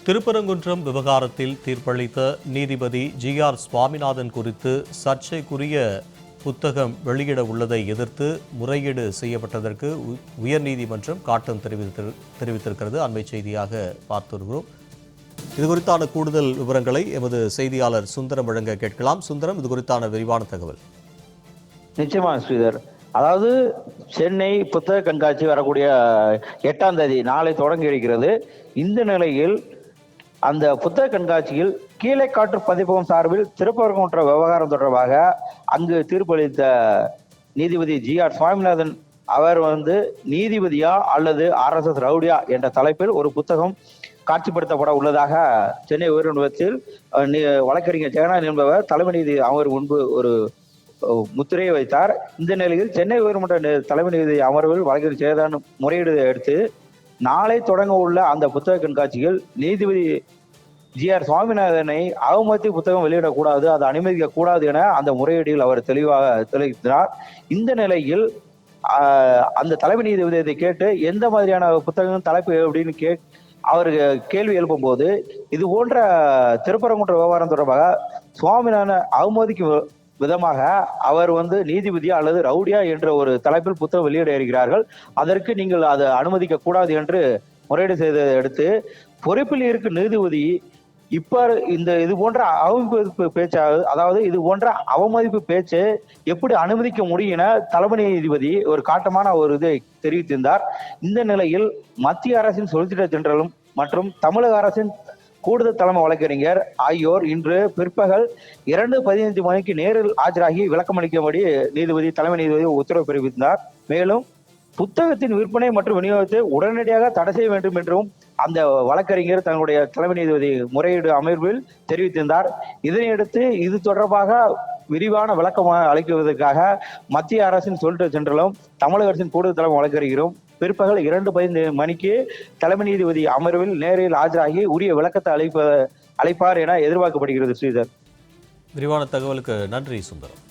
திருப்பரங்குன்றம் விவகாரத்தில் தீர்ப்பளித்த நீதிபதி ஜி.ஆர். சுவாமிநாதன் குறித்து சர்ச்சைக்குரிய புத்தகம் வெளியிட உள்ளதை எதிர்த்து முறையீடு செய்யப்பட்டதற்கு உயர்நீதிமன்றம் காட்டம் தெரிவித்திருக்கிறது. அண்மை செய்தியாக பார்த்து வருகிறோம். இது குறித்தான கூடுதல் விவரங்களை எமது செய்தியாளர் சுந்தரம் வழங்க கேட்கலாம். சுந்தரம், இது குறித்தான விரிவான தகவல். நிச்சயமா ஸ்ரீதர். அதாவது சென்னை புத்தக கண்காட்சி வரக்கூடிய 8ஆம் தேதி நாளை தொடங்கி இருக்கிறது. இந்த நிலையில் அந்த புத்தக கண்காட்சியில் கீழைக்காற்று பதிப்பகம் சார்பில் திருப்பரங்குன்ற விவகாரம் தொடர்பாக அங்கு தீர்ப்பளித்த நீதிபதி ஜி.ஆர். சுவாமிநாதன் அவர் நீதிபதியா அல்லது RSS ரவுடியா என்ற தலைப்பில் ஒரு புத்தகம் காட்சிப்படுத்தப்பட உள்ளதாக சென்னை உயர்நீதிமன்றத்தில் வழக்கறிஞர் ஜெகநாதன் என்பவர் தலைமை நீதி அமர்வு முன்பு ஒரு முத்திரையை வைத்தார். இந்த நிலையில் சென்னை உயர்நீதிமன்ற தலைமை நீதி அமர்வில் வழக்கறிஞர் ஜெகநாதன் முறையீடு எடுத்து நாளை தொடங்க உள்ள அந்த புத்தக கண்காட்சியில் நீதிபதி ஜி.ஆர். சுவாமிநாதனை அவமதித்து புத்தகம் வெளியிடக்கூடாது, அதை அனுமதிக்க கூடாது என அந்த முறையீட்டில் அவர் தெளிவாக தெரிவித்தார். இந்த நிலையில் அந்த தலைமை நீதிபதி இதை கேட்டு எந்த மாதிரியான புத்தகம் தலைப்பு அப்படின்னு அவர் கேள்வி எழுப்பும் போது, இது போன்ற திருப்பரங்குன்ற விவகாரம் தொடர்பாக சுவாமிநாதனை அவமதிக்கும் விதமாக அவர் நீதிபதியா அல்லது ரவுடியா என்ற ஒரு தலைப்பில் புத்தகம் வெளியிட இருக்கிறார்கள், அதற்கு நீங்கள் அதை அனுமதிக்க கூடாது என்று முறையீடு செய்ததை அடுத்து பொறுப்பில் இருக்கும் நீதிபதி இது போன்ற அவமதிப்பு பேச்சாக, அதாவது இது போன்ற அவமதிப்பு பேச்சு எப்படி அனுமதிக்க முடியும் என தலைமை நீதிபதி ஒரு காட்டமான ஒரு இதை தெரிவித்திருந்தார். இந்த நிலையில் மத்திய அரசின் சொலிசிட்டர் ஜெனரலும் மற்றும் தமிழக அரசின் கூடுதல் தலைமை வழக்கறிஞர் ஆகியோர் இன்று பிற்பகல் 2:15 மணிக்கு நேரில் ஆஜராகி விளக்கம் அளிக்கும்படி தலைமை நீதிபதி உத்தரவு பிறப்பித்தார். மேலும் புத்தகத்தின் விற்பனை மற்றும் விநியோகத்தை உடனடியாக தடை செய்ய வேண்டும் என்றும் அந்த வழக்கறிஞர் தன்னுடைய தலைமை நீதிபதி முறையீடு அமர்வில் தெரிவித்திருந்தார். இதனையடுத்து இது தொடர்பாக விரிவான விளக்கம் அளிக்குவதற்காக மத்திய அரசின் சொலிசிட்டர் ஜெனரலும் தமிழக அரசின் கூடுதல் தலைமை வழக்கறிஞரும் பிற்பகல் 2:15 மணிக்கு தலைமை நீதிபதி அமர்வில் நேரில் ஆஜராகி உரிய விளக்கத்தை அளிப்பார் என எதிர்பார்க்கப்படுகிறது. ஸ்ரீதர், விரிவான தகவலுக்கு நன்றி சுந்தரம்.